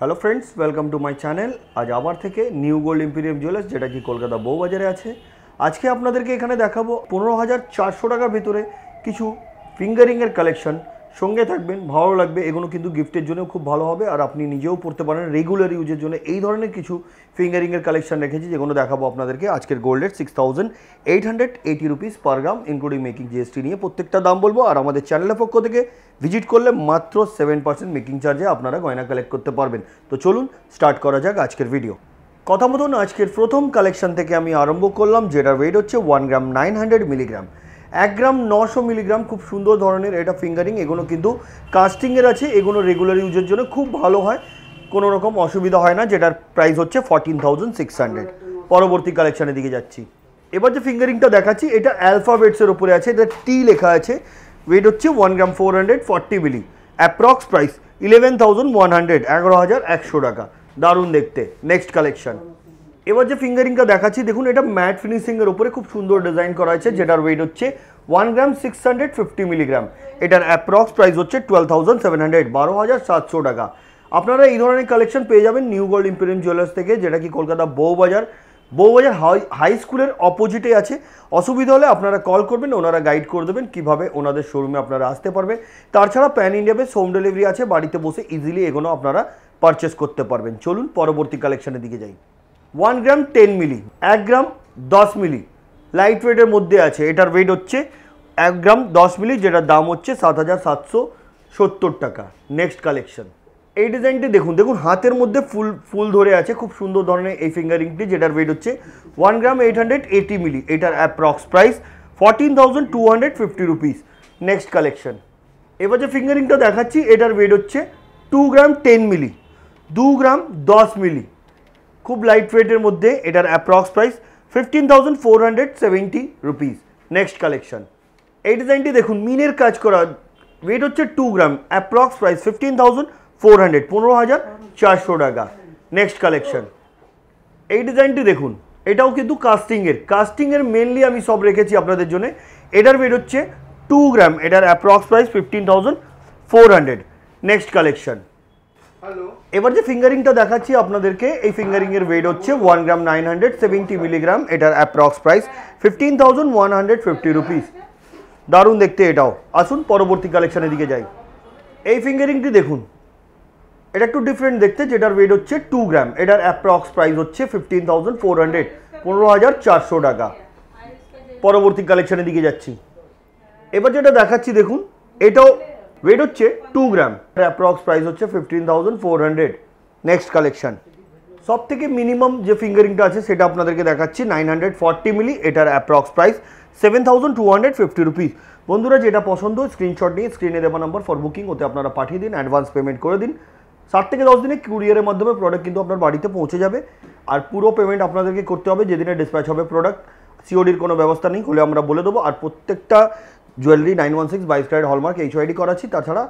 Hello friends, welcome to my channel. আজ আবার থেকে নিউ গোল্ড ইম্পিরিয়াম জুয়েলার্স, যেটা কি কলকাতা বউবাজারে আছে। আজকে আপনাদেরকে এখানে দেখাবো 15,400 টাকার ভিতরে কিছু ফিঙ্গারিংয়ের কালেকশন। সঙ্গে থাকবেন, ভালো লাগবে। এগুলো কিন্তু গিফটের জন্য খুব ভালো হবে, আর আপনি নিজেও পড়তে পারেন রেগুলার ইউজের জন্য। এই ধরনের কিছু ফিঙ্গারিংয়ের কালেকশন রেখেছি, যেগুলো দেখাবো আপনাদেরকে। আজকের গোল্ড রেট 6,880 রুপিস পার গ্রাম, ইনক্লুডিং মেকিং জিএসটি নিয়ে প্রত্যেকটা দাম বলবো। আর আমাদের চ্যানেলের পক্ষ থেকে ভিজিট করলে মাত্র 7% মেকিং চার্জে আপনারা গয়না কালেক্ট করতে পারবেন। তো চলুন স্টার্ট করা যাক আজকের ভিডিও। কথা মতন আজকের প্রথম কালেকশন থেকে আমি আরম্ভ করলাম, যেটার ওয়েট হচ্ছে 1 গ্রাম 900 মিলিগ্রাম। 1 গ্রাম 900 মিলিগ্রাম। খুব সুন্দর ধরনের এটা ফিঙ্গারিং। এগুলো কিন্তু কাস্টিংয়ের আছে, এগুলো রেগুলার ইউজের জন্য খুব ভালো হয়, কোনো রকম অসুবিধা হয় না। যেটার প্রাইস হচ্ছে 14,600। পরবর্তী কালেকশনের দিকে যাচ্ছি। এবার যে ফিঙ্গারিংটা দেখাচ্ছি এটা অ্যালফাবেটসের উপরে আছে, এটা টি লেখা আছে। ওয়েট হচ্ছে 1 গ্রাম 440 মিলি। অ্যাপ্রক্স প্রাইস 11,100, 11,100 টাকা। দারুণ দেখতে। Next collection. এবার যে ফিঙ্গারিংটা দেখাচ্ছি দেখুন, এটা ম্যাট ফিনিশিংয়ের উপরে খুব সুন্দর ডিজাইন করা আছে, যেটার ওয়েট হচ্ছে 1 গ্রাম 650 মিলিগ্রাম। এটার অ্যাপ্রক্স প্রাইস হচ্ছে 12,700, 12,700 টাকা। আপনারা এই ধরনের কালেকশন পেয়ে যাবেন নিউ গোল্ড ইম্পিরিয়াম জুয়েলার্স থেকে, যেটা কি কলকাতা বউবাজার হাই স্কুলের অপোজিটে আছে। অসুবিধা হলে আপনারা কল করবেন, ওনারা গাইড করে দেবেন কীভাবে ওনাদের শোরুমে আপনারা আসতে পারবেন। তাছাড়া pan India base home delivery আছে, বাড়িতে বসে ইজিলি এগুলো আপনারা পারচেস করতে পারবেন। চলুন পরবর্তী কালেকশনের দিকে যাই। 1 গ্রাম 10 মিলি, 1 গ্রাম 10 মিলি, লাইট ওয়েটের মধ্যে আছে। এটার ওয়েট হচ্ছে 1 গ্রাম 10 মিলি, যেটার দাম হচ্ছে 7,770 টাকা। Next collection. এই ডিজাইনটি দেখুন, হাতের মধ্যে ফুল ধরে আছে, খুব সুন্দর ধরনের এই ফিঙ্গারিংটি, যেটার ওয়েট হচ্ছে 1 গ্রাম 880 মিলি। এটার approx price 14,250 rupees. Next collection. এবার যে ফিঙ্গারিংটা দেখাচ্ছি এটার ওয়েট হচ্ছে 2 গ্রাম 10 মিলি, 2 গ্রাম 10 মিলি, খুব লাইট ওয়েটের মধ্যে। এটার approx price 15,470 rupees. Next collection. এই ডিজাইনটি দেখুন, মিনের কাজ করা, ওয়েট হচ্ছে 2 গ্রাম, অ্যাপ্রক্স প্রাইস 15,400, 15,400 টাকা। Next collection. এই ডিজাইনটি দেখুন, এটাও কিন্তু কাস্টিংয়ের মেনলি আমি সব রেখেছি আপনাদের জন্য। এটার ওয়েট হচ্ছে 2 গ্রাম, এটার অ্যাপ্রক্স প্রাইস 15,400। Next collection. এবার যে ফিঙ্গারিংটা দেখাচ্ছি আপনাদেরকে, এই ফিঙ্গারিংয়ের ওয়েট হচ্ছে 1 গ্রাম 970 মিলিগ্রাম। এটার অ্যাপ্রক্স প্রাইস 15,150 রুপিস। দারুণ দেখতে এটাও। আসুন পরবর্তী কালেকশনের দিকে যাই। এই ফিঙ্গারিংটি দেখুন, এটা একটু ডিফারেন্ট দেখতে, যেটার ওয়েট হচ্ছে 2 গ্রাম। এটার অ্যাপ্রক্স প্রাইস হচ্ছে 15,400, 15,400 টাকা। পরবর্তী কালেকশনের দিকে যাচ্ছি। এবার যেটা দেখাচ্ছি দেখুন, এটাও ওয়েট হচ্ছে 2 গ্রাম, অ্যাপ্রক্স প্রাইস হচ্ছে 15,400। Next collection. সব থেকে মিনিমাম যে ফিঙ্গারিংটা আছে সেটা আপনাদেরকে দেখাচ্ছি, 940 মিলি। এটার অ্যাপ্রক্স প্রাইস 7,250 রুপিস। বন্ধুরা, যেটা পছন্দ স্ক্রিনশট নিয়ে স্ক্রিনে দেওয়া নাম্বার ফর বুকিং, ওতে আপনারা পাঠিয়ে দিন, অ্যাডভান্স পেমেন্ট করে দিন। 7 থেকে 10 দিনে কুরিয়ারের মাধ্যমে প্রোডাক্ট কিন্তু আপনার বাড়িতে পৌঁছে যাবে। আর পুরো পেমেন্ট আপনাদেরকে করতে হবে যেদিনে ডিসপ্যাচ হবে প্রোডাক্ট। সিওডির কোনো ব্যবস্থা নেই, হলে আমরা বলে দেবো। আর প্রত্যেকটা জুয়েলারি 916 22 ক্যারেট হলমার্ক HYD করাচ্ছি। তাছাড়া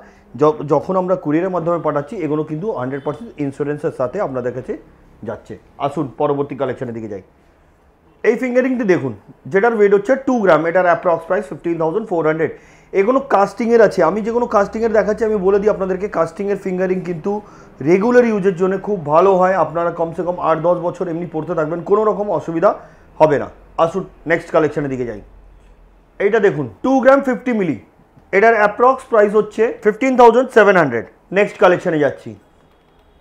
যখন আমরা কুরিয়ারের মাধ্যমে পাঠাচ্ছি, এগুলো কিন্তু 100% ইন্স্যুরেন্সের সাথে আপনাদের কাছে যাচ্ছে। আসুন পরবর্তী কালেকশনের দিকে যাই। এই ফিঙ্গারিংটি দেখুন, যেটার ওয়েট হচ্ছে 2 গ্রাম। এটার অ্যাপ্রক্স প্রাইস 15,400। এগুলো কাস্টিংয়ের আছে। আমি যেগুলো কাস্টিংয়ের দেখাচ্ছি আমি বলে দিই আপনাদেরকে, কাস্টিংয়ের ফিঙ্গারিং কিন্তু রেগুলার ইউজের জন্য খুব ভালো হয়। আপনারা কমসে কম 8-10 বছর এমনি পড়তে থাকবেন, কোনো রকম অসুবিধা হবে না। আসুন নেক্সট কালেকশনের দিকে যাই। এইটা দেখুন, 2 গ্রাম 50 মিলি। এটার অ্যাপ্রক্স প্রাইস হচ্ছে 15,700। নেক্সট কালেকশনে যাচ্ছি।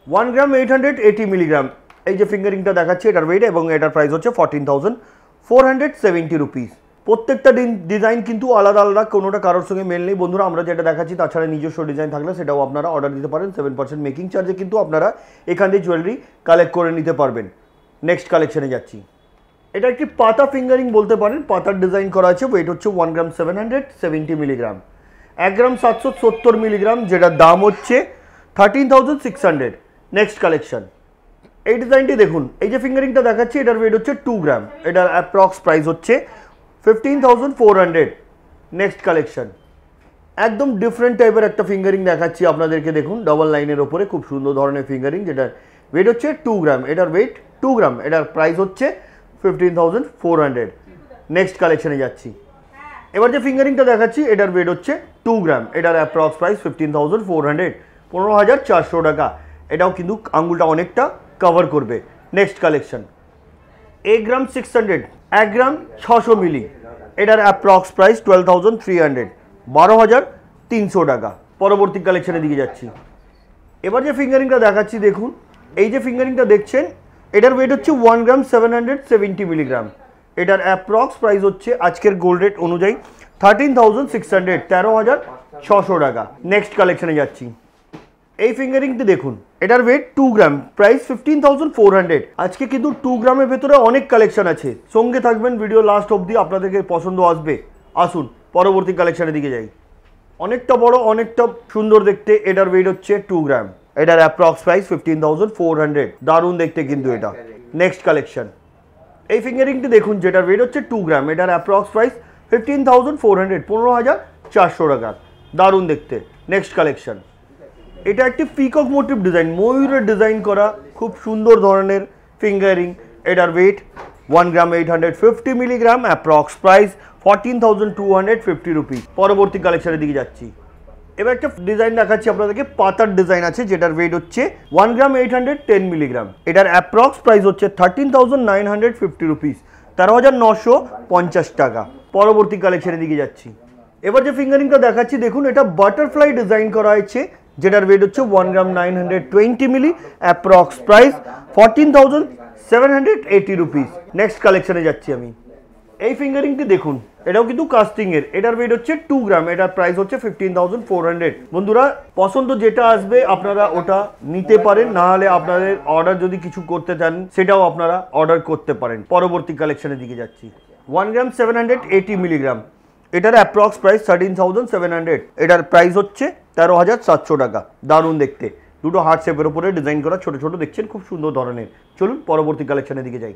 1 গ্রাম 880 মিলিগ্রাম। এই যে ফিঙ্গারিংটা দেখাচ্ছি এটার ওয়েট এবং এটার প্রাইস হচ্ছে 14,470 রুপিস। প্রত্যেকটা ডিজাইন কিন্তু আলাদা আলাদা, কোনোটা কারোর সঙ্গে মেল নেই। বন্ধুরা, আমরা যেটা দেখাচ্ছি তাছাড়া নিজস্ব ডিজাইন থাকলে সেটাও আপনারা অর্ডার দিতে পারেন। 7% মেকিং চার্জে কিন্তু আপনারা এখান থেকে জুয়েলারি কালেক্ট করে নিতে পারবেন। নেক্সট কালেকশনে যাচ্ছি। এটা একটি পাতা ফিঙ্গারিং বলতে পারেন, পাতার ডিজাইন করা আছে। ওয়েট হচ্ছে 1 গ্রাম 770 মিলিগ্রাম, 1 গ্রাম 770 মিলিগ্রাম, যেটার দাম হচ্ছে 13,600। Next collection. এই ডিজাইনটি দেখুন, এই যে ফিঙ্গারিংটা দেখাচ্ছি এটার ওয়েট হচ্ছে 2 গ্রাম। এটার অ্যাপ্রক্স প্রাইস হচ্ছে 15,400। Next collection. একদম ডিফারেন্ট টাইপের একটা ফিঙ্গারিং দেখাচ্ছি আপনাদেরকে। দেখুন, ডাবল লাইনের ওপরে খুব সুন্দর ধরনের ফিঙ্গারিং, যেটার ওয়েট হচ্ছে 2 গ্রাম। এটার ওয়েট 2 গ্রাম। এটার প্রাইস হচ্ছে 15,400। নেক্সট কালেকশনে যাচ্ছি। এবার যে ফিঙ্গারিংটা দেখাচ্ছি এটার ওয়েট হচ্ছে 2 গ্রাম। এটার অ্যাপ্রক্স প্রাইস 15,400, 15,400 টাকা। এটাও কিন্তু আঙ্গুলটা অনেকটা কভার করবে। নেক্সট কালেকশন 1 গ্রাম 600, 1 গ্রাম 600 মিলি, এটার অ্যাপ্রক্স প্রাইস 12,300, 12,300 টাকা। পরবর্তী কালেকশনের দিকে যাচ্ছি। এবার যে ফিঙ্গারিংটা দেখাচ্ছি দেখুন, এই যে ফিঙ্গারিংটা দেখছেন এটার ওয়েট হচ্ছে 1 গ্রাম 770 মিলিগ্রাম, এটার অ্যাপ্রক্স প্রাইস হচ্ছে আজকের গোল্ড রেট অনুযায়ী 13,600, 13,600 টাকা। নেক্সট কালেকশনে যাচ্ছি। এই ফিঙ্গারিংটি দেখুন, এটার ওয়েট 2 গ্রাম, প্রাইস 15,400। আজকে কিন্তু 2 গ্রামের ভেতরে অনেক কালেকশন আছে, সঙ্গে থাকবেন ভিডিও লাস্ট অবধি, আপনাদেরকে পছন্দ আসবে। আসুন পরবর্তী কালেকশনের দিকে যাই। অনেকটা বড়, অনেকটা সুন্দর দেখতে, এটার ওয়েট হচ্ছে 2 গ্রাম, এটার অ্যাপ্রক্স প্রাইস 15,400, দারুণ দেখতে কিন্তু এটা। Next collection. এই ফিঙ্গারিংটি দেখুন, যেটার ওয়েট হচ্ছে 2 গ্রাম, এটার অ্যাপ্রক্স প্রাইস 15,400, 15,400 টাকা, দারুণ দেখতে। Next collection. এটা একটি পিকক মোটিভ ডিজাইন, ময়ূরের ডিজাইন করা খুব সুন্দর ধরনের ফিঙ্গারিং, এটার ওয়েট 1 গ্রাম 850 মিলিগ্রাম, অ্যাপ্রক্স প্রাইস 14,250 রুপি। পরবর্তী কালেকশনের দিকে যাচ্ছি। এবার একটা ডিজাইন দেখাচ্ছি আপনাদেরকে, পাতার ডিজাইন আছে, যেটার ওয়েট হচ্ছে 1 গ্রাম 810 মিলিগ্রাম, এটার অ্যাপ্রক্স প্রাইস হচ্ছে 13,950 রুপিস, 13,950 টাকা। পরবর্তী কালেকশনের দিকে যাচ্ছি। এবার যে ফিঙ্গারিংটা দেখাচ্ছি দেখুন, এটা বাটারফ্লাই ডিজাইন করা হয়েছে, যেটার ওয়েট হচ্ছে 1 গ্রাম 920 মিলি, অ্যাপ্রক্স প্রাইস 14,780 রুপিস। নেক্সট কালেকশনে যাচ্ছি আমি। এই ফিঙ্গারিংটি দেখুন, এটাও কিন্তু কাস্টিং এর, এটার ওয়েট হচ্ছে 2 গ্রাম, এটার প্রাইস হচ্ছে 15,400। বন্ধুরা পছন্দ যেটা আসবে আপনারা ওটা নিতে পারেন, না হলে আপনাদের অর্ডার যদি কিছু করতে চান সেটাও আপনারা অর্ডার করতে পারেন। পরবর্তী কালেকশনের দিকে যাচ্ছি। 1 গ্রাম 780 মিলিগ্রাম, এটার অ্যাপ্রক্স প্রাইস 13,700, এটার প্রাইস হচ্ছে 13,700 টাকা, দারুণ দেখতে। দুটো হার্ট শেপের উপরে ডিজাইন করা, ছোট ছোট দেখছেন, খুব সুন্দর ধরনের। চলুন পরবর্তী কালেকশনের দিকে যাই।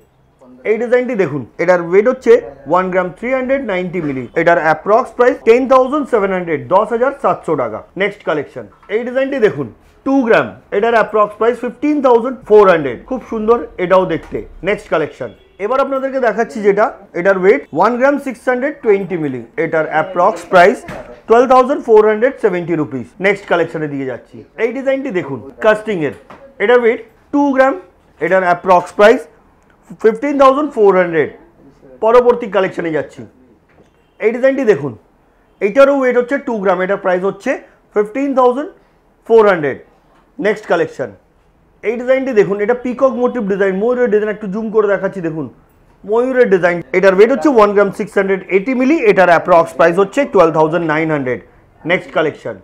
এই ডিজাইনটি দেখুন, এটার ওয়েট হচ্ছে 1 গ্রাম 390 মিলি, এটার অ্যাপ্রক্স প্রাইস 10,700, 10,700 টাকা। Next collection. এই ডিজাইনটি দেখুন, 2 গ্রাম, এটার অ্যাপ্রক্স প্রাইস 15,400, খুব সুন্দর এটাও দেখতে। Next collection. এবার আপনাদেরকে দেখাচ্ছি যেটা, এটার ওয়েট 1 গ্রাম 620 মিলি, এটার অ্যাপ্রক্স প্রাইস 12,470 রুপিস। নেক্সট কালেকশনের দিকে যাচ্ছি। এই ডিজাইনটি দেখুন, কাস্টিং এর, এটার ওয়েট 2 গ্রাম, এটার অ্যাপ্রক্স প্রাইস 15,400। পরবর্তী কালেকশনে যাচ্ছি। এই ডিজাইনটি দেখুন, এইটারও ওয়েট হচ্ছে 2 গ্রাম, এটার প্রাইস হচ্ছে 15,400। Next collection. এই ডিজাইনটি দেখুন, এটা পিকক মোটিভ ডিজাইন, ময়ূরের ডিজাইন, একটু জুম করে দেখাচ্ছি দেখুন, ময়ূরের ডিজাইন, এটার ওয়েট হচ্ছে 1 গ্রাম 680 মিলি, এটার অ্যাপ্রক্স প্রাইস হচ্ছে 12,900। Next collection.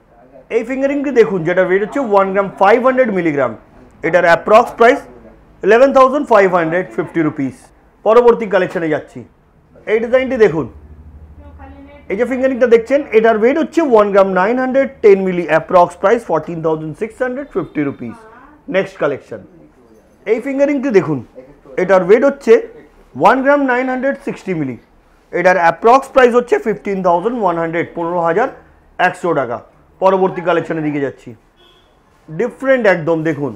এই ফিঙ্গারিংটি দেখুন, যেটার ওয়েট হচ্ছে 1 গ্রাম 500 মিলিগ্রাম, এটার অ্যাপ্রক্স প্রাইস 11,550 রুপিস। পরবর্তী কালেকশনে যাচ্ছি। এই ডিজাইনটি দেখুন, এই যে ফিঙ্গারিংটা দেখছেন, এটার ওয়েট হচ্ছে 1 gram 910 milli, approx price 14,650 rupees. Next collection. এই ফিঙ্গারিংটি দেখুন, এটার ওয়েট হচ্ছে 1 গ্রাম 960 মিলি, এটার অ্যাপ্রক্স প্রাইস হচ্ছে 15,100, 15,100 টাকা। পরবর্তী কালেকশনের দিকে যাচ্ছি। ডিফারেন্ট একদম দেখুন,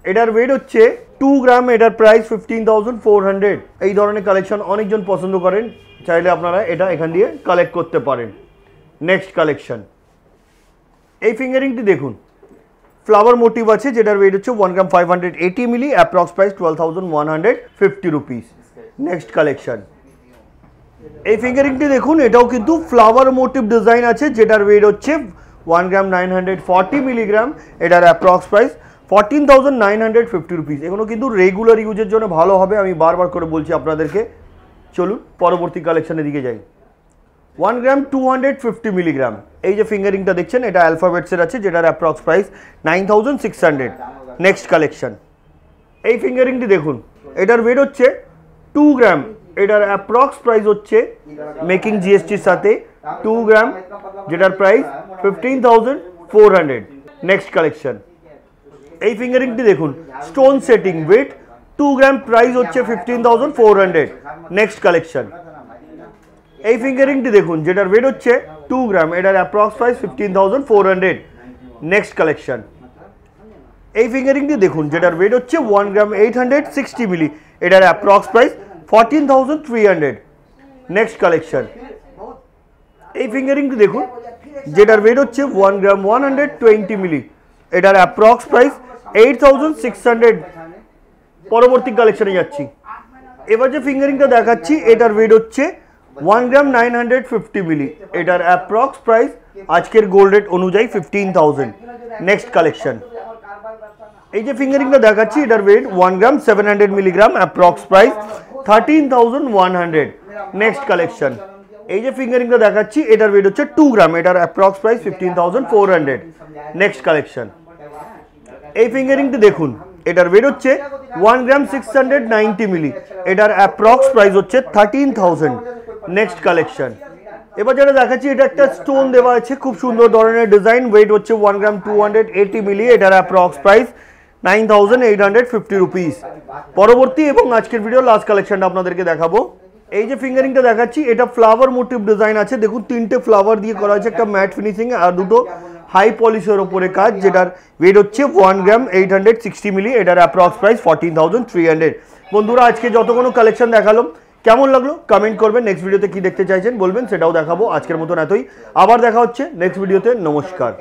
এটার ওয়েট হচ্ছে 2 গ্রাম, এটার প্রাইস 15,400। এই ধরনের কালেকশন অনেকজন পছন্দ করেন, চাইলে আপনারা এটা এখান দিয়ে কালেক্ট করতে পারেন। Next collection. এই ফিঙ্গারিংটি দেখুন, ফ্লাওয়ার মোটিভ আছে, যেটার ওয়েট হচ্ছে 1 গ্রাম 580 মিলি, approx price 12,150 rupees. Next collection. এই ফিঙ্গারিংটি দেখুন, এটাও কিন্তু ফ্লাওয়ার মোটিভ ডিজাইন আছে, যেটার ওয়েট হচ্ছে 1 গ্রাম 940 মিলিগ্রাম, এটার অ্যাপ্রক্স প্রাইস 14,950 রুপিস। এগুলো কিন্তু রেগুলার ইউজের জন্য ভালো হবে, আমি বারবার করে বলছি আপনাদেরকে। চলুন পরবর্তী কালেকশনের দিকে যাই। 1 গ্রাম 250 মিলিগ্রাম, এই যে ফিঙ্গারিংটা দেখছেন, এটা অ্যালফাবেটসের আছে, যেটার অ্যাপ্রক্স প্রাইস 9,600। Next collection. এই ফিঙ্গারিংটি দেখুন, এটার ওয়েট হচ্ছে 2 গ্রাম, এটার অ্যাপ্রক্স প্রাইস হচ্ছে মেকিং জিএসটির সাথে 2 গ্রাম, যেটার প্রাইস 15,400। Next collection. এই ফিঙ্গারিংটি দেখুন, স্টোন সেটিং, ওয়েট 2 গ্রাম, প্রাইস হচ্ছে 15,400। Next collection. এই ফিঙ্গারিংটি দেখুন, যেটার ওয়েট হচ্ছে 2 গ্রাম, এটার অ্যাপ্রক্স প্রাইস 15,400। Next collection. এই ফিঙ্গারিংটি দেখুন, যেটার ওয়েট হচ্ছে 1 গ্রাম 860 মিলি, এটার অ্যাপ্রক্স প্রাইস 14,300। Next collection. এই ফিঙ্গারিংটি দেখুন, যেটার ওয়েট হচ্ছে 1 গ্রাম 120 মিলি, এটার অ্যাপ্রক্স প্রাইস 8600। পরবর্তী কালেকশনে যাচ্ছি। এবার যে ফিঙ্গারিংটা দেখাচ্ছি এটার ওয়েট হচ্ছে 1 গ্রাম 950 মিলি। এটার অ্যাপ্রক্স প্রাইস আজকের গোল্ড রেট অনুযায়ী 15,000। Next collection. এই যে ফিঙ্গারিংটা দেখাচ্ছি এটার ওয়েট 1 গ্রাম 700 milligram, approx price 13,100। Next collection. এই যে ফিঙ্গারিংটা দেখাচ্ছি এটার ওয়েট হচ্ছে 2 গ্রাম, এটার অ্যাপ্রক্স প্রাইস 15,400। Next collection. এই ফিঙ্গারিংটা দেখুন, এটার ওয়েট হচ্ছে 1 গ্রাম 690 মিলি, এটার অ্যাপ্রক্স প্রাইস হচ্ছে 13,000। Next collection. এবার যেটা দেখাচ্ছি এটা একটা স্টোন দেওয়া আছে, খুব সুন্দর ধরনের ডিজাইন, ওয়েট হচ্ছে 1 গ্রাম 280 মিলি, এটার অ্যাপ্রক্স প্রাইস 9,850 রুপিস। পরবর্তী এবং আজকের ভিডিও লাস্ট কালেকশনটা আপনাদেরকে দেখাবো। এই যে ফিঙ্গারিংটা দেখাচ্ছি এটা ফ্লাওয়ার মোটিভ ডিজাইন আছে, দেখুন 3টে ফ্লাওয়ার দিয়ে করা আছে, একটা ম্যাট ফিনিশিং আর দুটো হাই পলিশের ওপরে কাজ, যেটার ওয়েট হচ্ছে 1 গ্রাম 860 মিলি, এটার অ্যাপ্রক্স প্রাইস 14,300। বন্ধুরা আজকে যত কোনো কালেকশন দেখালাম কেমন লাগলো কমেন্ট করবেন, নেক্সট ভিডিওতে কি দেখতে চাইছেন বলবেন, সেটাও দেখাবো। আজকের মতন এতই, আবার দেখা হচ্ছে নেক্সট ভিডিওতে। নমস্কার।